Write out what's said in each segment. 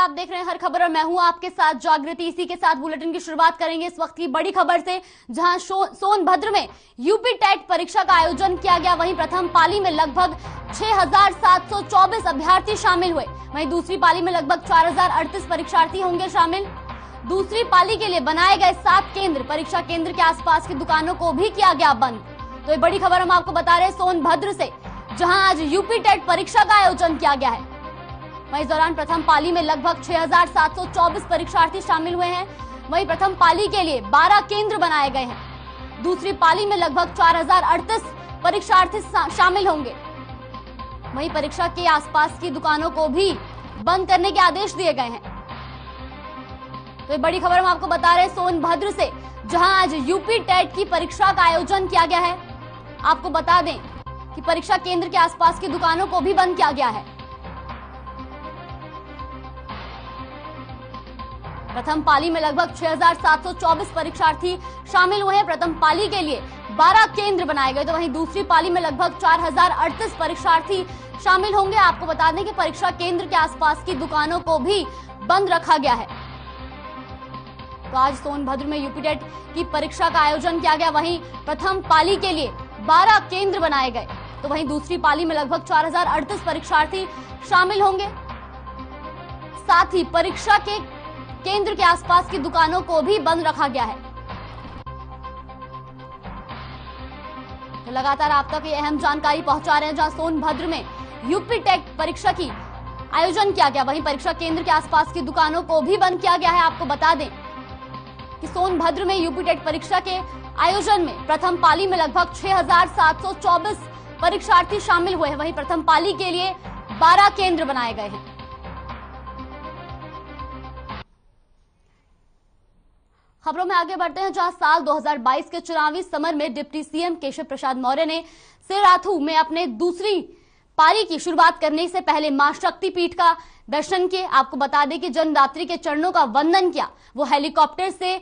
आप देख रहे हैं हर खबर और मैं हूं आपके साथ जागृति। इसी के साथ बुलेटिन की शुरुआत करेंगे इस वक्त की बड़ी खबर से, जहां सोनभद्र में यूपी टेट परीक्षा का आयोजन किया गया। वहीं प्रथम पाली में लगभग 6,724 अभ्यर्थी शामिल हुए। वहीं दूसरी पाली में लगभग 4,038 परीक्षार्थी होंगे शामिल। दूसरी पाली के लिए बनाए गए 7 केंद्र, परीक्षा केंद्र के आसपास की दुकानों को भी किया गया बंद। तो ये बड़ी खबर हम आपको बता रहे हैं सोनभद्र से, जहां आज यूपी टेट परीक्षा का आयोजन किया गया है। वहीं इस दौरान प्रथम पाली में लगभग 6,724 परीक्षार्थी शामिल हुए हैं। वहीं प्रथम पाली के लिए 12 केंद्र बनाए गए हैं। दूसरी पाली में लगभग 4,038 परीक्षार्थी शामिल होंगे। वहीं परीक्षा के आसपास की दुकानों को भी बंद करने के आदेश दिए गए हैं। तो ये बड़ी खबर हम आपको बता रहे हैं सोनभद्र से, जहां आज यूपी टेट की परीक्षा का आयोजन किया गया है। आपको बता दें कि परीक्षा केंद्र के आसपास की दुकानों को भी बंद किया गया है। प्रथम पाली में लगभग 6,724 परीक्षार्थी शामिल हुए हैं। प्रथम पाली के लिए 12 केंद्र बनाए गए। तो वहीं दूसरी पाली में लगभग 4,038 परीक्षार्थी शामिल होंगे। आपको बता दें कि परीक्षा केंद्र के आसपास की दुकानों को भी बंद रखा गया है। तो आज सोनभद्र में यूपी टेट की परीक्षा का आयोजन किया गया। वहीं प्रथम पाली के लिए 12 केंद्र बनाए गए। तो वहीं दूसरी पाली में लगभग 4,038 परीक्षार्थी शामिल होंगे। साथ ही परीक्षा के केंद्र के आसपास की दुकानों को भी बंद रखा गया है। तो लगातार आप तक ये अहम जानकारी पहुंचा रहे हैं, जहां सोनभद्र में यूपी टेट परीक्षा की आयोजन किया गया। वहीं परीक्षा केंद्र के आसपास की दुकानों को भी बंद किया गया है। आपको बता दें कि सोनभद्र में यूपी टेट परीक्षा के आयोजन में प्रथम पाली में लगभग 6,724 परीक्षार्थी शामिल हुए हैं। वहीं प्रथम पाली के लिए 12 केंद्र बनाए गए हैं। खबरों में आगे बढ़ते हैं, जहां साल 2022 के चुनावी समर में डिप्टी सीएम केशव प्रसाद मौर्य ने सिराथू में अपने दूसरी पारी की शुरुआत करने से पहले मां शक्तिपीठ का दर्शन किए। आपको बता दें कि जन्मदात्री के चरणों का वंदन किया। वो हेलीकॉप्टर से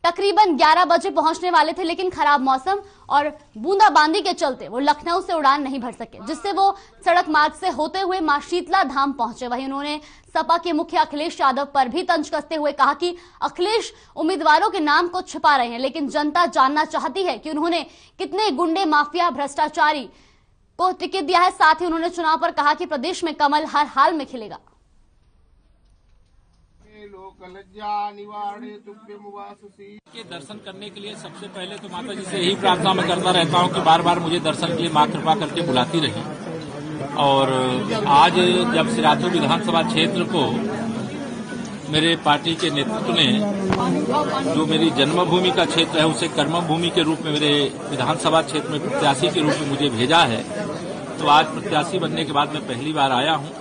तकरीबन 11 बजे पहुंचने वाले थे, लेकिन खराब मौसम और बूंदाबांदी के चलते वो लखनऊ से उड़ान नहीं भर सके, जिससे वो सड़क मार्ग से होते हुए मां शीतला धाम पहुंचे। वहीं उन्होंने सपा के मुखिया अखिलेश यादव पर भी तंज कसते हुए कहा कि अखिलेश उम्मीदवारों के नाम को छिपा रहे हैं, लेकिन जनता जानना चाहती है कि उन्होंने कितने गुंडे, माफिया, भ्रष्टाचारी को टिकट दिया है। साथ ही उन्होंने चुनाव पर कहा कि प्रदेश में कमल हर हाल में खिलेगा। के दर्शन करने के लिए सबसे पहले तो माता जी से यही प्रार्थना मैं करता रहता हूँ कि बार बार मुझे दर्शन के लिए मां कृपा करके बुलाती रही। और आज जब सिराथू विधानसभा क्षेत्र को मेरे पार्टी के नेतृत्व ने, जो मेरी जन्मभूमि का क्षेत्र है, उसे कर्मभूमि के रूप में मेरे विधानसभा क्षेत्र में प्रत्याशी के रूप में मुझे भेजा है, तो आज प्रत्याशी बनने के बाद मैं पहली बार आया हूँ।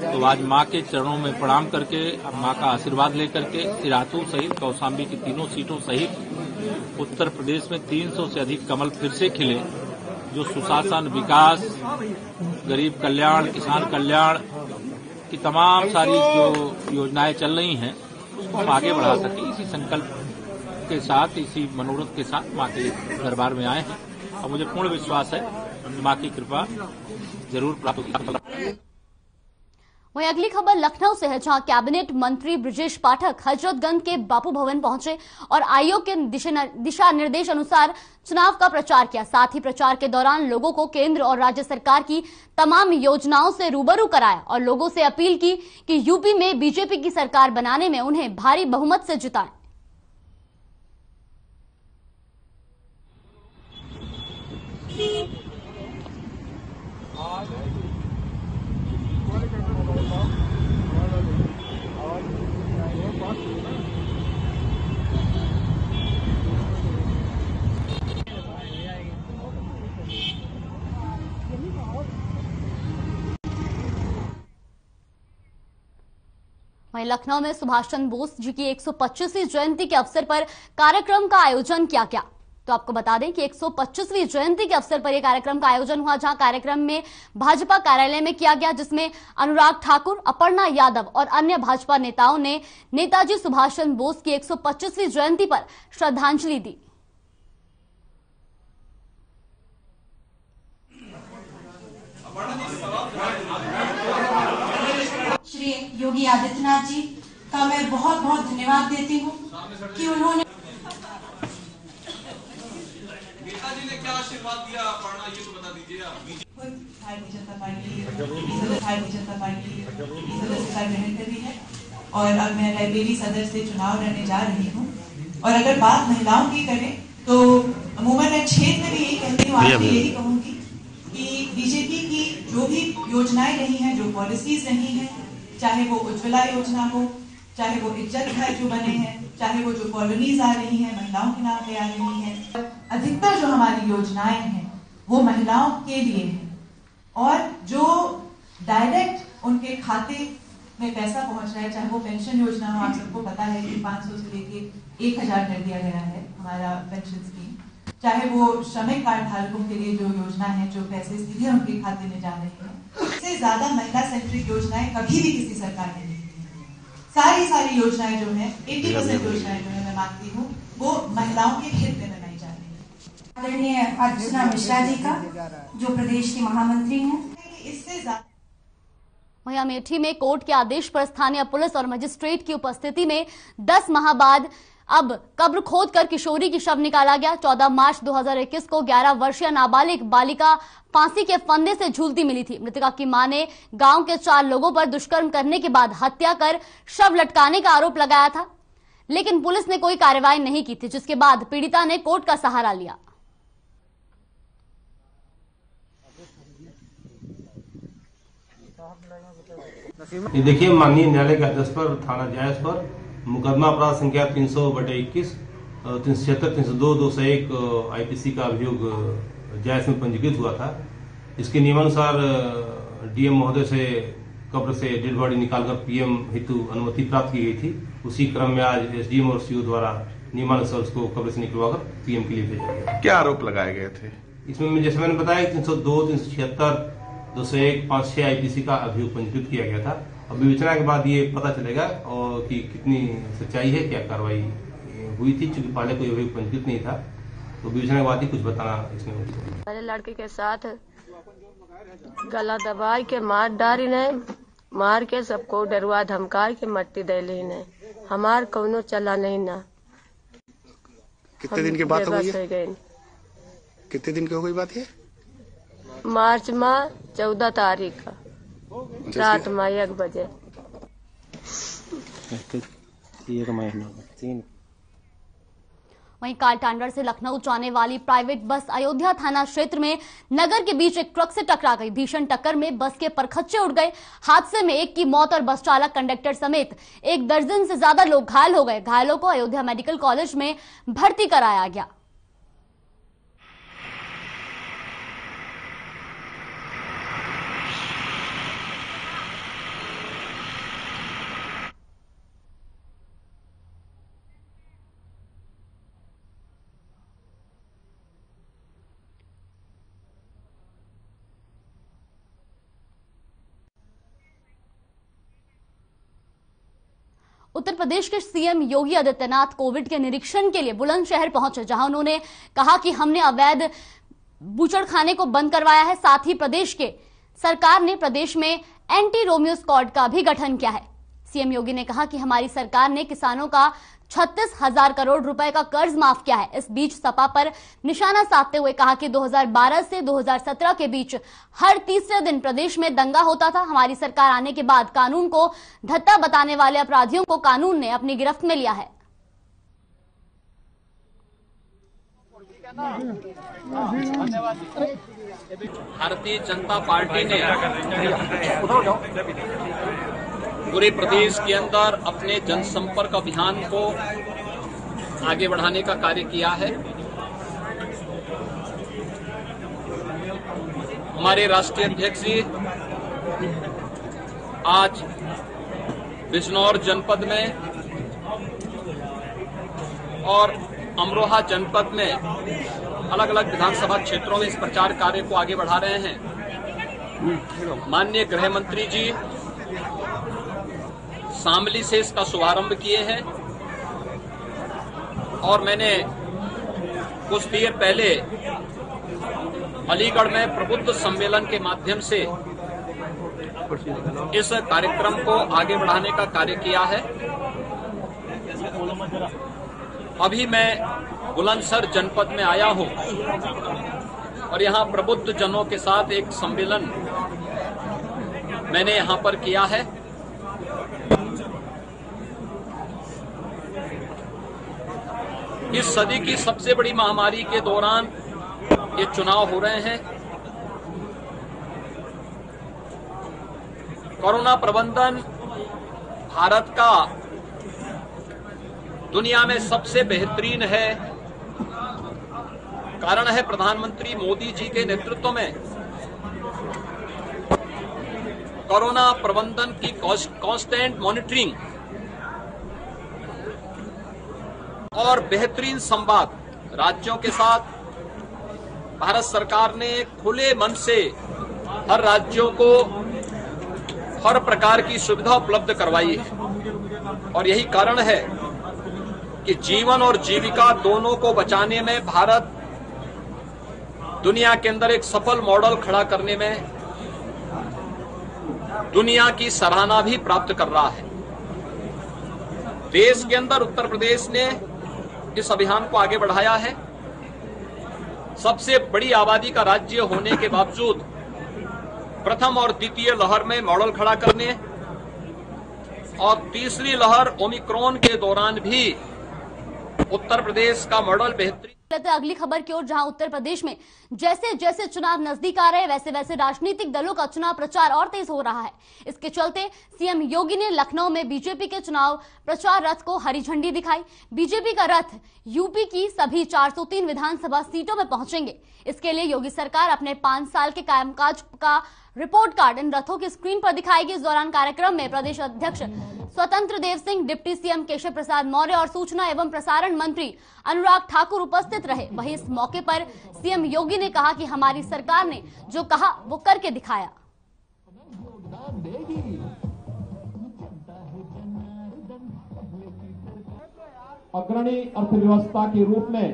तो आज माँ के चरणों में प्रणाम करके, माँ का आशीर्वाद लेकर के सिराथू सहित कौशाम्बी की तीनों सीटों सहित उत्तर प्रदेश में 300 से अधिक कमल फिर से खिले। जो सुशासन, विकास, गरीब कल्याण, किसान कल्याण की तमाम सारी जो योजनाएं चल रही हैं, उसको हम आगे बढ़ा सके, इसी संकल्प के साथ, इसी मनोरथ के साथ माँ के दरबार में आए हैं। और मुझे पूर्ण विश्वास है माँ की कृपा जरूर प्राप्त होगी। वहीं अगली खबर लखनऊ से है, जहां कैबिनेट मंत्री ब्रजेश पाठक हजरतगंज के बापू भवन पहुंचे और आयोग के दिशा निर्देश अनुसार चुनाव का प्रचार किया। साथ ही प्रचार के दौरान लोगों को केंद्र और राज्य सरकार की तमाम योजनाओं से रूबरू कराया और लोगों से अपील की कि यूपी में बीजेपी की सरकार बनाने में उन्हें भारी बहुमत से जिताएं। वहीं लखनऊ में सुभाष चंद्र बोस जी की 125वीं जयंती के अवसर पर कार्यक्रम का आयोजन किया गया। तो आपको बता दें कि 125वीं जयंती के अवसर पर यह कार्यक्रम का आयोजन हुआ, जहां कार्यक्रम में भाजपा कार्यालय में किया गया, जिसमें अनुराग ठाकुर, अपर्णा यादव और अन्य भाजपा नेताओं ने नेताजी सुभाष चंद्र बोस की 125वीं जयंती पर श्रद्धांजलि दी। श्री योगी आदित्यनाथ जी का मैं बहुत बहुत धन्यवाद देती हूँ कि उन्होंने नेताजी ने क्या आशीर्वाद दिया पढ़ना, ये तो बता दीजिए आप। भारतीय जनता पार्टी सदस्यता ग्रहण करी है और अब मैं लाइब्रेरी सदर से चुनाव लड़ने जा रही हूँ। और अगर बात महिलाओं की करें तो अमूमन मैं क्षेत्र में भी यही कहती हूँ, आज भी यही कहूंगी कि बीजेपी की जो भी योजनाएं रही हैं, जो पॉलिसीज रही हैं, चाहे वो उज्ज्वला योजना हो, चाहे वो इज्जत घर जो बने हैं, चाहे वो जो कॉलोनीज आ रही हैं महिलाओं के नाम पे आ रही हैं, अधिकतर जो हमारी योजनाएं हैं वो महिलाओं के लिए हैं और जो डायरेक्ट उनके खाते में पैसा पहुंच रहा है, चाहे वो पेंशन योजना हो, आप सबको पता है कि 500 से लेके 1000 कर दिया गया है हमारा पेंशन स्कीम, चाहे वो श्रमिक कार्ड धारकों के लिए जो योजना है, जो पैसे सीधे उनके खाते में जा रहे हैं, इससे ज्यादा महिला सेंट्रिक योजनाएं कभी भी किसी सरकार ने नहीं की। सारी योजनाएं जो है 80% योजनाएं जो है मैं मानती हूँ वो महिलाओं के हित में बनाई जा रही है। आदरणीय अर्चना मिश्रा जी का, जो प्रदेश की महामंत्री हैं। इससे ज्यादा वहीं अमेठी में कोर्ट के आदेश पर स्थानीय पुलिस और मजिस्ट्रेट की उपस्थिति में 10 माह बाद अब कब्र खोदकर किशोरी की शव निकाला गया। 14 मार्च 2021 को 11 वर्षीय नाबालिग बालिका फांसी के फंदे से झूलती मिली थी। मृतका की मां ने गांव के 4 लोगों पर दुष्कर्म करने के बाद हत्या कर शव लटकाने का आरोप लगाया था, लेकिन पुलिस ने कोई कार्रवाई नहीं की थी, जिसके बाद पीड़िता ने कोर्ट का सहारा लिया। ये देखिए, माननीय न्यायालय के आदेश पर थाना जायज पर मुकदमा अपराध संख्या 300/21, 376, 302, 201 आईपीसी का अभियोग जायज में पंजीकृत हुआ था। इसके नियमानुसार डीएम महोदय से कब्र से डेड बॉडी निकालकर पीएम हेतु अनुमति प्राप्त की गई थी। उसी क्रम में आज एसडीएम और सीओ द्वारा नियमानुसार उसको कब्र से निकलवाकर पीएम के लिए भेजा गया। क्या आरोप लगाए गए थे इसमें? जैसे मैंने बताया 302, 376, 201, 5-6 आईपीसी का अभियोग पंजीकृत किया गया था। अब विवेचना के बाद ये पता चलेगा और कि कितनी सच्चाई है, क्या कार्रवाई हुई थी, क्योंकि पहले कोई अभियोग पंजीकृत नहीं था, तो विवेचना के बाद ही कुछ बताना इसमें होगा। मेरे लड़के के साथ गला दबाई के मार डारी ने, मार के सबको डरवा धमका के मट्टी देली ने, हमार कौनो चला नहीं ना। कितने दिन की बात हो गई? कितने दिन की हो गई बात ये? मार्च माह 14 तारीख का रात में 1 बजे। वहीं कालटांडर से लखनऊ जाने वाली प्राइवेट बस अयोध्या थाना क्षेत्र में नगर के बीच एक ट्रक से टकरा गई। भीषण टक्कर में बस के परखच्चे उड़ गए। हादसे में एक की मौत और बस चालक, कंडक्टर समेत 1 दर्जन से ज्यादा लोग घायल हो गए। घायलों को अयोध्या मेडिकल कॉलेज में भर्ती कराया गया। उत्तर प्रदेश के सीएम योगी आदित्यनाथ कोविड के निरीक्षण के लिए बुलंदशहर पहुंचे, जहां उन्होंने कहा कि हमने अवैध बूचड़खाने को बंद करवाया है। साथ ही प्रदेश के सरकार ने प्रदेश में एंटी रोमियो स्क्वाड का भी गठन किया है। सीएम योगी ने कहा कि हमारी सरकार ने किसानों का 36,000 करोड़ रुपए का कर्ज माफ किया है। इस बीच सपा पर निशाना साधते हुए कहा कि 2012 से 2017 के बीच हर तीसरे दिन प्रदेश में दंगा होता था। हमारी सरकार आने के बाद कानून को धत्ता बताने वाले अपराधियों को कानून ने अपनी गिरफ्त में लिया है। भारतीय जनता पार्टी ने पूरे प्रदेश के अंदर अपने जनसंपर्क अभियान को आगे बढ़ाने का कार्य किया है। हमारे राष्ट्रीय अध्यक्ष जी आज बिजनौर जनपद में और अमरोहा जनपद में अलग अलग विधानसभा क्षेत्रों में इस प्रचार कार्य को आगे बढ़ा रहे हैं। माननीय गृह मंत्री जी शामली से इसका शुभारंभ किए हैं और मैंने कुछ देर पहले अलीगढ़ में प्रबुद्ध सम्मेलन के माध्यम से इस कार्यक्रम को आगे बढ़ाने का कार्य किया है। अभी मैं बुलंदशहर जनपद में आया हूं और यहां प्रबुद्ध जनों के साथ एक सम्मेलन मैंने यहां पर किया है। इस सदी की सबसे बड़ी महामारी के दौरान ये चुनाव हो रहे हैं। कोरोना प्रबंधन भारत का दुनिया में सबसे बेहतरीन है। कारण है प्रधानमंत्री मोदी जी के नेतृत्व में कोरोना प्रबंधन की कांस्टेंट मॉनिटरिंग और बेहतरीन संवाद राज्यों के साथ भारत सरकार ने खुले मन से हर राज्यों को हर प्रकार की सुविधा उपलब्ध करवाई है और यही कारण है कि जीवन और जीविका दोनों को बचाने में भारत दुनिया के अंदर एक सफल मॉडल खड़ा करने में दुनिया की सराहना भी प्राप्त कर रहा है। देश के अंदर उत्तर प्रदेश ने इस अभियान को आगे बढ़ाया है। सबसे बड़ी आबादी का राज्य होने के बावजूद प्रथम और द्वितीय लहर में मॉडल खड़ा करने और तीसरी लहर ओमिक्रॉन के दौरान भी उत्तर प्रदेश का मॉडल बेहतरीन। अगली खबर की ओर, जहां उत्तर प्रदेश में जैसे जैसे चुनाव नजदीक आ रहे हैं वैसे वैसे राजनीतिक दलों का चुनाव प्रचार और तेज हो रहा है। इसके चलते सीएम योगी ने लखनऊ में बीजेपी के चुनाव प्रचार रथ को हरी झंडी दिखाई। बीजेपी का रथ यूपी की सभी 403 विधानसभा सीटों में पहुंचेंगे। इसके लिए योगी सरकार अपने 5 साल के कामकाज का रिपोर्ट कार्ड इन रथों की स्क्रीन पर दिखाएगी। इस दौरान कार्यक्रम में प्रदेश अध्यक्ष स्वतंत्र देव सिंह, डिप्टी सीएम केशव प्रसाद मौर्य और सूचना एवं प्रसारण मंत्री अनुराग ठाकुर उपस्थित रहे। वहीं इस मौके पर सीएम योगी ने कहा कि हमारी सरकार ने जो कहा वो करके दिखाया। अग्रणी अर्थव्यवस्था के रूप में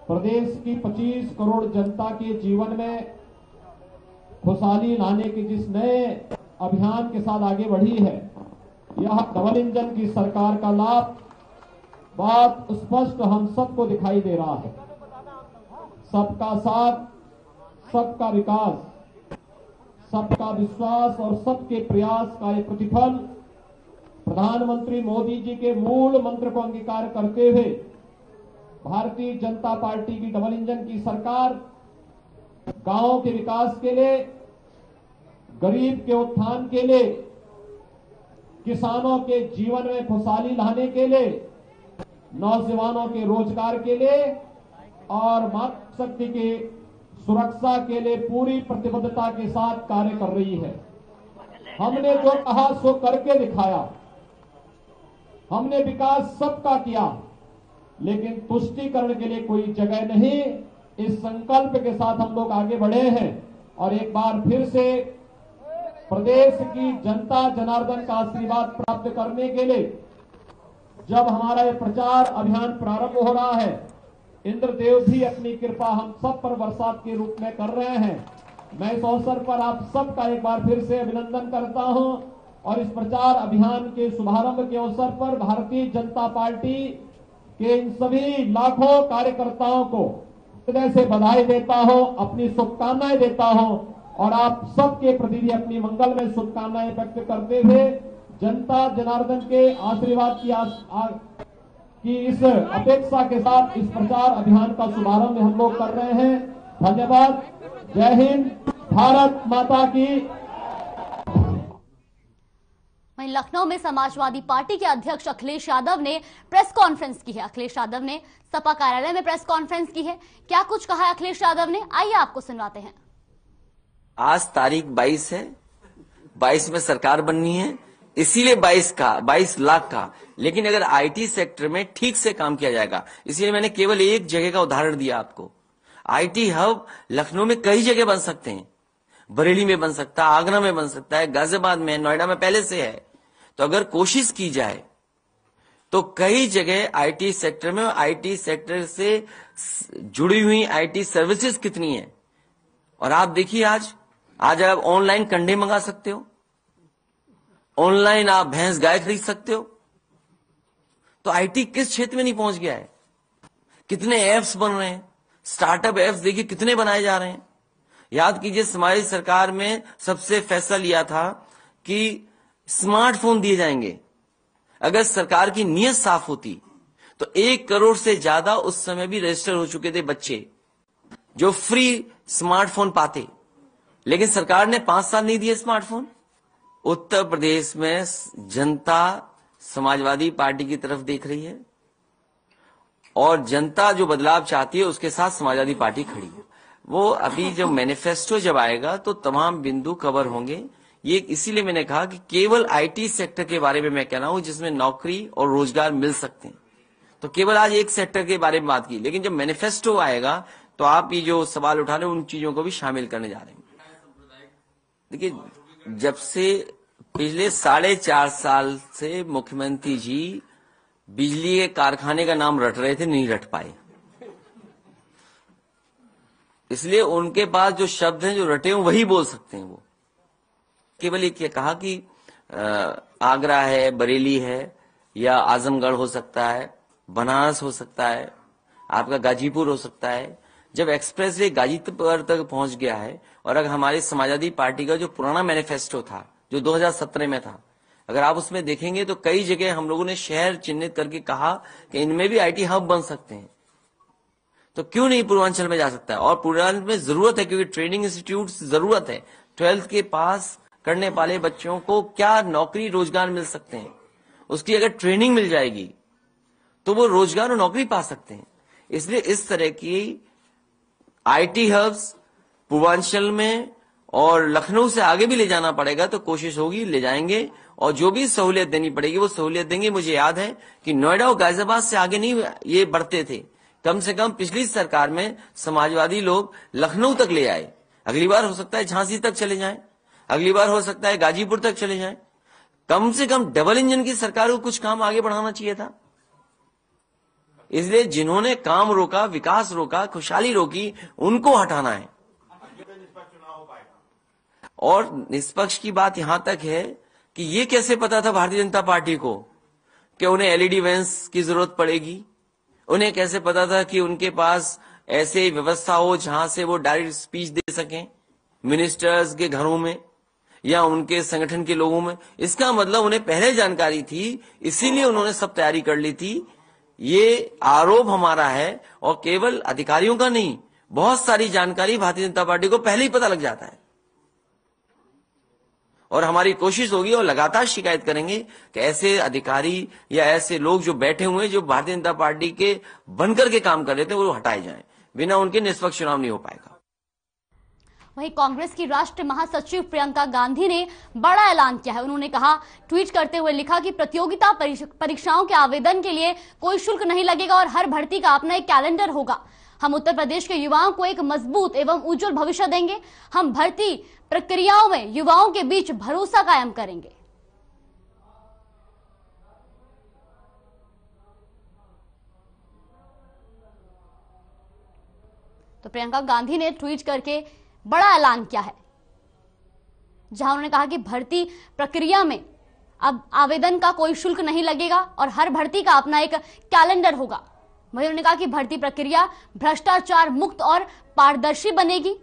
प्रदेश की 25 करोड़ जनता के जीवन में खुशहाली लाने के जिस नए अभियान के साथ आगे बढ़ी है, यह डबल इंजन की सरकार का लाभ बात स्पष्ट हम सबको दिखाई दे रहा है। सबका साथ, सबका विकास, सबका विश्वास और सबके प्रयास का एक प्रतिफल प्रधानमंत्री मोदी जी के मूल मंत्र को अंगीकार करते हुए भारतीय जनता पार्टी की डबल इंजन की सरकार गांवों के विकास के लिए, गरीब के उत्थान के लिए, किसानों के जीवन में खुशहाली लाने के लिए, नौजवानों के रोजगार के लिए और मातृशक्ति की सुरक्षा के लिए पूरी प्रतिबद्धता के साथ कार्य कर रही है। हमने जो कहा सो करके दिखाया। हमने विकास सबका किया, लेकिन तुष्टीकरण के लिए कोई जगह नहीं। इस संकल्प के साथ हम लोग आगे बढ़े हैं और एक बार फिर से प्रदेश की जनता जनार्दन का आशीर्वाद प्राप्त करने के लिए जब हमारा ये प्रचार अभियान प्रारंभ हो रहा है, इंद्रदेव भी अपनी कृपा हम सब पर बरसात के रूप में कर रहे हैं। मैं इस अवसर पर आप सबका एक बार फिर से अभिनंदन करता हूं और इस प्रचार अभियान के शुभारंभ के अवसर पर भारतीय जनता पार्टी के इन सभी लाखों कार्यकर्ताओं को हृदय से बधाई देता हूं, अपनी शुभकामनाएं देता हूं और आप सबके प्रति भी अपनी मंगल में शुभकामनाएं व्यक्त करते हुए जनता जनार्दन के आशीर्वाद की इस अपेक्षा के साथ इस प्रचार अभियान का शुभारंभ हम लोग कर रहे हैं। धन्यवाद। जय हिंद, भारत माता की। वहीं लखनऊ में समाजवादी पार्टी के अध्यक्ष अखिलेश यादव ने प्रेस कॉन्फ्रेंस की है। अखिलेश यादव ने सपा कार्यालय में प्रेस कॉन्फ्रेंस की है। क्या कुछ कहा है अखिलेश यादव ने, आइए आपको सुनवाते हैं। आज तारीख 22 है, 22 में सरकार बननी है, इसीलिए 22 लाख का। लेकिन अगर आईटी सेक्टर में ठीक से काम किया जाएगा, इसलिए मैंने केवल एक जगह का उदाहरण दिया आपको। आईटी हब लखनऊ में कई जगह बन सकते हैं, बरेली में बन सकता है, आगरा में बन सकता है, गाजियाबाद में, नोएडा में पहले से है। तो अगर कोशिश की जाए तो कई जगह आईटी सेक्टर में, आईटी सेक्टर से जुड़ी हुई आईटी सर्विसेज कितनी है। और आप देखिए आज आज आप ऑनलाइन कंडे मंगा सकते हो, ऑनलाइन आप भैंस गाय खरीद सकते हो। तो आईटी किस क्षेत्र में नहीं पहुंच गया है? कितने ऐप्स बन रहे हैं, स्टार्टअप ऐप्स देखिए कितने बनाए जा रहे हैं। याद कीजिए हमारी सरकार में सबसे फैसला लिया था कि स्मार्टफोन दिए जाएंगे। अगर सरकार की नीयत साफ होती तो 1 करोड़ से ज्यादा उस समय भी रजिस्टर हो चुके थे बच्चे जो फ्री स्मार्टफोन पाते, लेकिन सरकार ने 5 साल नहीं दिए स्मार्टफोन। उत्तर प्रदेश में जनता समाजवादी पार्टी की तरफ देख रही है और जनता जो बदलाव चाहती है उसके साथ समाजवादी पार्टी खड़ी है। वो अभी जब मैनिफेस्टो जब आएगा तो तमाम बिंदु कवर होंगे। ये इसीलिए मैंने कहा कि केवल आईटी सेक्टर के बारे में मैं कह रहा हूं जिसमें नौकरी और रोजगार मिल सकते हैं। तो केवल आज एक सेक्टर के बारे में बात की, लेकिन जब मैनिफेस्टो आएगा तो आप ये जो सवाल उठा रहे हैं उन चीजों को भी शामिल करने जा रहे हैं। देखिए, जब से पिछले 4.5 साल से मुख्यमंत्री जी बिजली के कारखाने का नाम रट रहे थे, नहीं रट पाए। इसलिए उनके पास जो शब्द हैं जो रटे हैं वही बोल सकते हैं। वो केवल एक कहा कि आगरा है, बरेली है, या आजमगढ़ हो सकता है, बनारस हो सकता है, आपका गाजीपुर हो सकता है। जब एक्सप्रेस वे गाजीपुर तक पहुंच गया है और अगर हमारी समाजवादी पार्टी का जो पुराना मैनिफेस्टो था जो 2017 में था, अगर आप उसमें देखेंगे तो कई जगह हम लोगों ने शहर चिन्हित करके कहा कि इनमें भी आईटी हब बन सकते हैं। तो क्यों नहीं पूर्वांचल में जा सकता है? और पूर्वांचल में जरूरत है क्योंकि ट्रेनिंग इंस्टीट्यूट जरूरत है। 12th के पास करने वाले बच्चों को क्या नौकरी रोजगार मिल सकते हैं, उसकी अगर ट्रेनिंग मिल जाएगी तो वो रोजगार और नौकरी पा सकते हैं। इसलिए इस तरह की आईटी हब्स पूर्वांचल में और लखनऊ से आगे भी ले जाना पड़ेगा तो कोशिश होगी, ले जाएंगे और जो भी सहूलियत देनी पड़ेगी वो सहूलियत देंगे। मुझे याद है कि नोएडा और गाजियाबाद से आगे नहीं ये बढ़ते थे। कम से कम पिछली सरकार में समाजवादी लोग लखनऊ तक ले आए। अगली बार हो सकता है झांसी तक चले जाएं, अगली बार हो सकता है गाजीपुर तक चले जाएं। कम से कम डबल इंजन की सरकार को कुछ काम आगे बढ़ाना चाहिए था। इसलिए जिन्होंने काम रोका, विकास रोका, खुशहाली रोकी, उनको हटाना है। और निष्पक्ष की बात यहां तक है कि ये कैसे पता था भारतीय जनता पार्टी को कि उन्हें एलईडी वैन्स की जरूरत पड़ेगी? उन्हें कैसे पता था कि उनके पास ऐसे व्यवस्था हो जहां से वो डायरेक्ट स्पीच दे सकें मिनिस्टर्स के घरों में या उनके संगठन के लोगों में? इसका मतलब उन्हें पहले जानकारी थी, इसीलिए उन्होंने सब तैयारी कर ली थी। ये आरोप हमारा है और केवल अधिकारियों का नहीं, बहुत सारी जानकारी भारतीय जनता पार्टी को पहले ही पता लग जाता है। और हमारी कोशिश होगी और लगातार शिकायत करेंगे कि ऐसे अधिकारी या ऐसे लोग जो बैठे हुए जो भारतीय जनता पार्टी के बनकर के काम कर रहे थे वो हटाए जाएं। बिना उनके निष्पक्ष चुनाव नहीं हो पाएगा। वहीं कांग्रेस की राष्ट्रीय महासचिव प्रियंका गांधी ने बड़ा ऐलान किया है। उन्होंने कहा, ट्वीट करते हुए लिखा कि प्रतियोगिता परीक्षाओं के आवेदन के लिए कोई शुल्क नहीं लगेगा और हर भर्ती का अपना एक कैलेंडर होगा। हम उत्तर प्रदेश के युवाओं को एक मजबूत एवं उज्जवल भविष्य देंगे। हम भर्ती प्रक्रियाओं में युवाओं के बीच भरोसा कायम करेंगे। तो प्रियंका गांधी ने ट्वीट करके बड़ा ऐलान किया है, जहां उन्होंने कहा कि भर्ती प्रक्रिया में अब आवेदन का कोई शुल्क नहीं लगेगा और हर भर्ती का अपना एक कैलेंडर होगा। वहीं उन्होंने कहा कि भर्ती प्रक्रिया भ्रष्टाचार मुक्त और पारदर्शी बनेगी।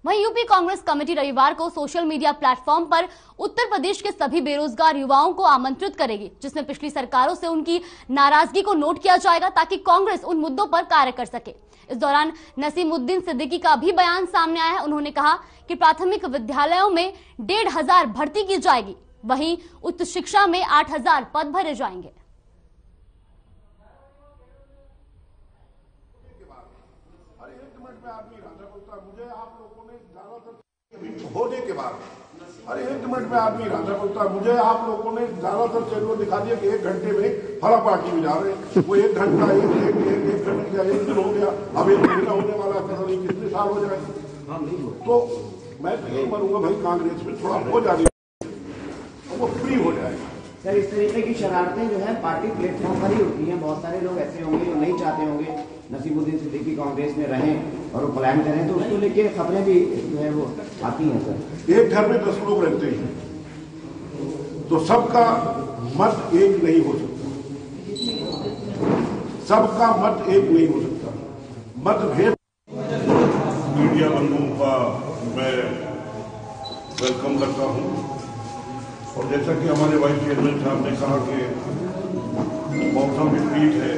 वहीं यूपी कांग्रेस कमेटी रविवार को सोशल मीडिया प्लेटफॉर्म पर उत्तर प्रदेश के सभी बेरोजगार युवाओं को आमंत्रित करेगी, जिसमें पिछली सरकारों से उनकी नाराजगी को नोट किया जाएगा ताकि कांग्रेस उन मुद्दों पर कार्य कर सके। इस दौरान नसीमुद्दीन सिद्दीकी का भी बयान सामने आया है। उन्होंने कहा कि प्राथमिक विद्यालयों में 1,500 भर्ती की जाएगी, वहीं उच्च शिक्षा में 8,000 पद भरे जाएंगे। होने के बाद अरे 1 मिनट में आदमी राजा बोलता है, मुझे आप लोगों ने ज्यादातर चैनलों दिखा दिया कि 1 घंटे में फला पार्टी में जा रहे हैं। वो 1 घंटा एक दिन हो गया, अब 1 महीना होने वाला है, पता नहीं कितने साल हो जाएंगे। तो मैं तो यही मानूंगा भाई कांग्रेस में थोड़ा हो जाएगी, वो फ्री हो जाएगा। सर इस तरीके की शरारतें जो है पार्टी प्लेटफॉर्म पर ही होती हैं। बहुत सारे लोग ऐसे होंगे जो नहीं चाहते होंगे नसीमुद्दीन सिद्दीकी कांग्रेस में रहें और वो पलायन करें, तो उसको लेके खबरें भी जो है वो आती हैं। सर एक घर में 10 लोग रहते हैं तो सबका मत एक नहीं हो सकता, सबका मत एक नहीं हो सकता, मतभेद। मीडिया बंधुओं का मैं वेलकम करता हूं और जैसा कि हमारे वाइस चेयरमैन साहब ने कहा कि मौसम विपरीत है,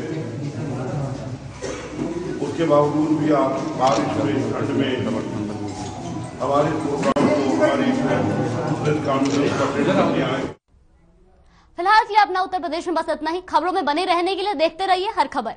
उसके बावजूद भी आप बारिश और इस ठंड में हमारे प्रोग्राम को हमारी प्रेस कॉन्फ्रेंस करने आए। फिलहाल के लिए अपना उत्तर प्रदेश में बस इतना ही। खबरों में बने रहने के लिए देखते रहिए हर खबर।